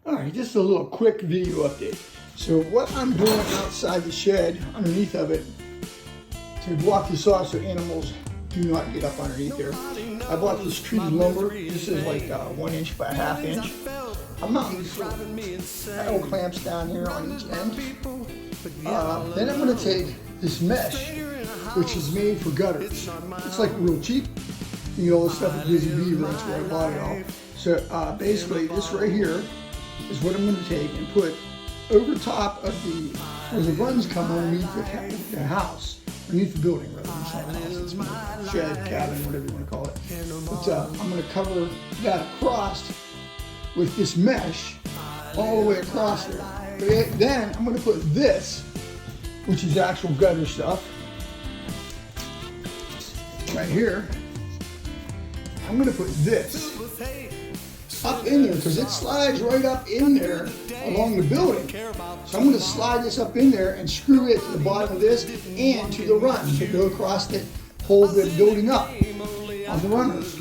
Alright, just a little quick video update. So what I'm doing outside the shed, underneath of it, to block this off so animals do not get up underneath there, I bought this treated lumber. This is like 1 inch by 1/2 inch. I'm mounting these little metal clamps down here on each end. Then I'm going to take this mesh, which is made for gutters. It's like real cheap. You get all this stuff at Busy Bee runs where I bought it all. So basically this right here is what I'm going to take and put over top of where the runs come underneath the house, underneath the building rather than something else. It's my shed, cabin, whatever you want to call it. But I'm going to cover that across with this mesh all the way across there. But then I'm going to put this, which is actual gutter stuff, right here. I'm going to put this up in there because it slides right up in there along the building. So I'm going to slide this up in there and screw it to the bottom of this and to the run to go across it, hold the building up on the runners.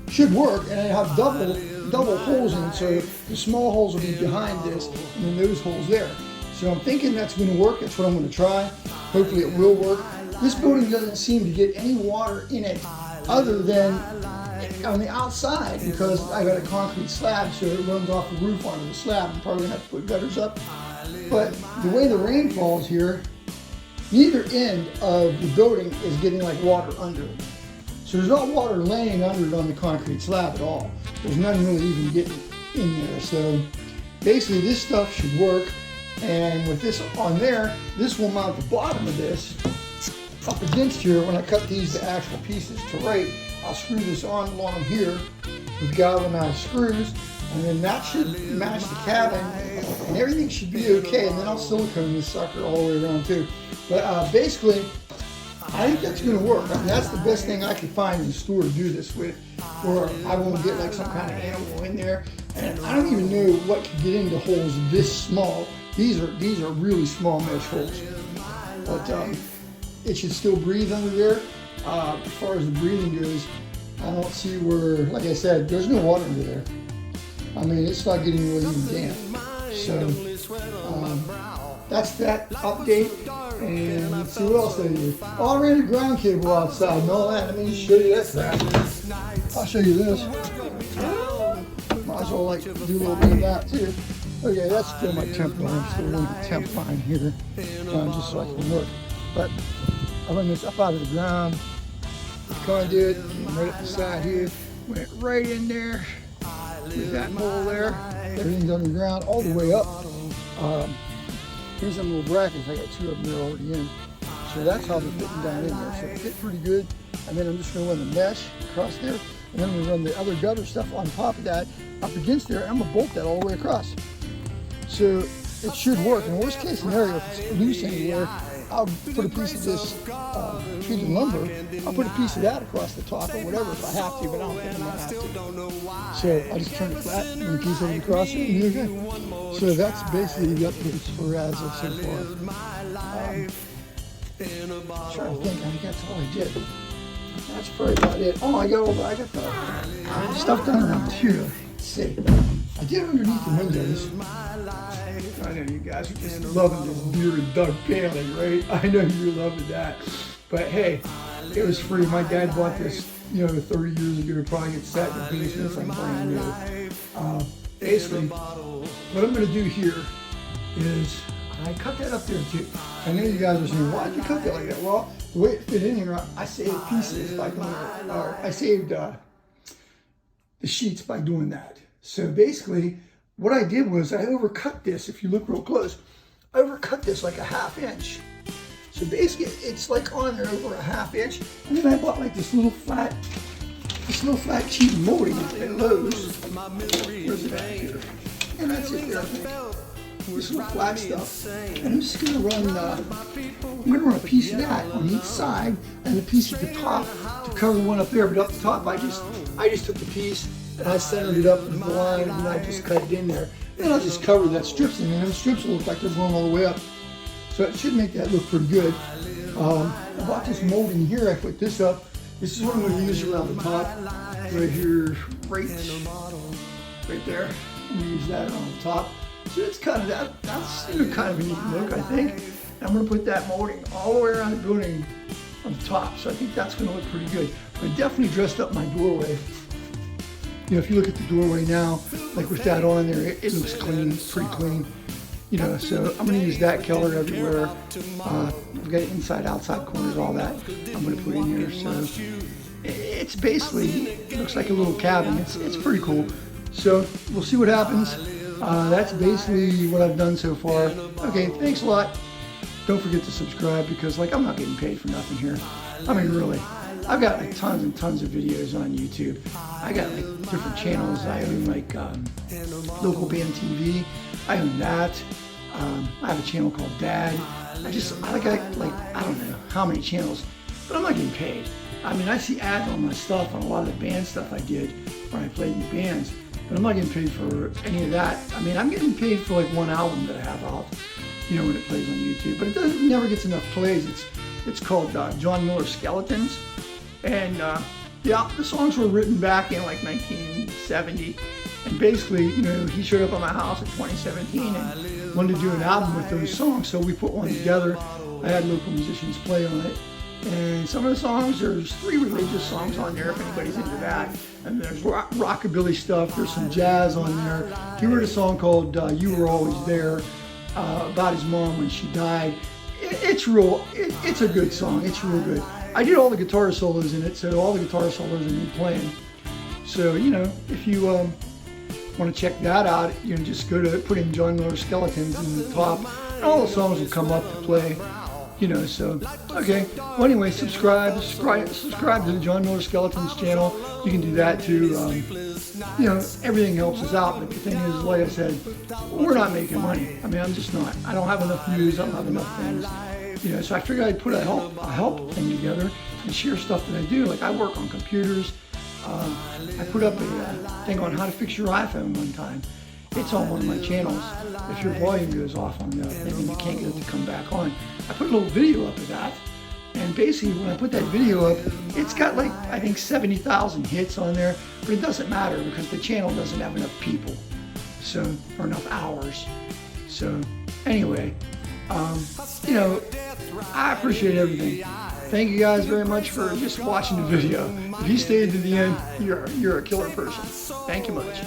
Should work, and I have double holes in it, so the small holes will be behind this and then those holes there. So I'm thinking that's going to work. That's what I'm going to try. Hopefully it will work. This building doesn't seem to get any water in it other than on the outside because I got a concrete slab, so it runs off the roof onto the slab. I'm probably going to have to put gutters up. But the way the rain falls here, neither end of the building is getting like water under it. So there's not water laying under it on the concrete slab at all. There's none really even getting in there. So basically this stuff should work. And with this on there, this will mount the bottom of this up against here. When I cut these to actual pieces to rate, I'll screw this on along here with galvanized screws, and then that should match the cabin, and everything should be okay. And then I'll silicone this sucker all the way around too. But basically, I think that's going to work. I mean, that's the best thing I could find in the store to do this with, where I won't get like some kind of animal in there. And I don't even know what could get into holes this small. These are really small mesh holes, but it should still breathe under there. As far as the breathing goes, I don't see where, like I said, there's no water under there. I mean, it's not getting really even damp. So that's that update. And let's see what else I do. Oh, I ran a ground cable outside and all that. Let me show you this. I'll show you this. Might as well like do a little bit of that too. Okay, that's still my temp line. I'm still running the temp line here, just so I can work. But I run this up out of the ground. The conduit right up the side here. Went right in there with that hole there. Everything's underground all the way up. Here's some little brackets. I got 2 of them there already in. So that's how they're fitting down in there. So it fit pretty good. And then I'm just going to run the mesh across there. And then I'm going to run the other gutter stuff on top of that up against there. I'm going to bolt that all the way across. So it should work. In the worst case scenario, if it's loose anywhere, I'll put a piece of this treated lumber. I'll put a piece of that across the top or whatever if I have to, but I don't think I'm going to have to. So I just turn it flat and a piece of it across it and you're good. So that's basically the updates for as of so far. Trying to think, I think that's all I did. That's probably about it. Oh, I got the stuff done around here. Let's see. I did underneath the windows. I know you guys are just loving this Deer and Doug paneling, right? I know you're loving that. But hey, it was free. My dad bought this, 30 years ago. Probably get set in the basement. It's like brand new. Basically, what I'm going to do here is I cut that up there too. I know you guys are saying, why did you cut that like that? Well, the way it fit in here, I saved pieces by doing it. Or I saved the sheets by doing that. So basically, what I did was I overcut this. If you look real close, I overcut this like a 1/2 inch. So basically, it's like on there over a 1/2 inch. And then I bought like this little flat cheap molding at Lowe's. Where's it at here? And that's it there, I think. This little flat stuff. And I'm just gonna run a piece of that on each side and a piece at the top to cover the one up there. But up the top, I just took the piece and I centered it up in the line and I just cut it in there. Then I'll just cover that strips in there, and the strips will look like they're going all the way up. So it should make that look pretty good. I bought this molding here. I put this up. This is what I'm going to use around the top. Right here, right there. I'm gonna use that on the top. So it's kind of that's kind of a neat look, I think. I'm gonna put that molding all the way around the building on the top. So I think that's gonna look pretty good. I definitely dressed up my doorway. You know, if you look at the doorway now, like with that on there, it looks clean, pretty clean. You know, so I'm gonna use that color everywhere. I've got inside, outside corners, all that I'm gonna put in here. So it's basically, it looks like a little cabin. It's pretty cool. So we'll see what happens. That's basically what I've done so far. Okay, thanks a lot. Don't forget to subscribe because like I'm not getting paid for nothing here. I mean, really. I've got like tons and tons of videos on YouTube. I got like different channels. I own like Local Band TV. I own that. I have a channel called Dad. I don't know how many channels, but I'm not getting paid. I mean, I see ads on my stuff, on a lot of the band stuff I did when I played in bands, but I'm not getting paid for any of that. I mean, I'm getting paid for like one album that I have out, you know, when it plays on YouTube, but it never gets enough plays. It's called John Miller Skeletons. And yeah, the songs were written back in like 1970. And basically, you know, he showed up at my house in 2017 and wanted to do an album with those songs. So we put one together. I had local musicians play on it. And some of the songs, there's 3 religious songs on there if anybody's into that. And there's rockabilly stuff. There's some jazz on there. He wrote a song called You Were Always There about his mom when she died. It's a good song. It's real good. I did all the guitar solos in it, so all the guitar solos are me playing. So, you know, if you want to check that out, you can just go to put in John Miller Skeletons in the top, and all the songs will come up to play. You know, so, okay. Well, anyway, subscribe to the John Miller Skeletons channel. You can do that too. You know, everything helps us out, but the thing is, like I said, we're not making money. I mean, I'm just not. I don't have enough views. I don't have enough things. You know, so I figured I'd put a help thing together and share stuff that I do. Like I work on computers. I put up a thing on how to fix your iPhone one time. It's on one of my channels. If your volume goes off on the thing and you can't get it to come back on, I put a little video up of that. And basically, when I put that video up, it's got like, I think 70,000 hits on there, but it doesn't matter because the channel doesn't have enough people, so, or enough hours. So, anyway, you know, I appreciate everything. Thank you guys very much for just watching the video. If you stayed to the end, you're a killer person. Thank you much.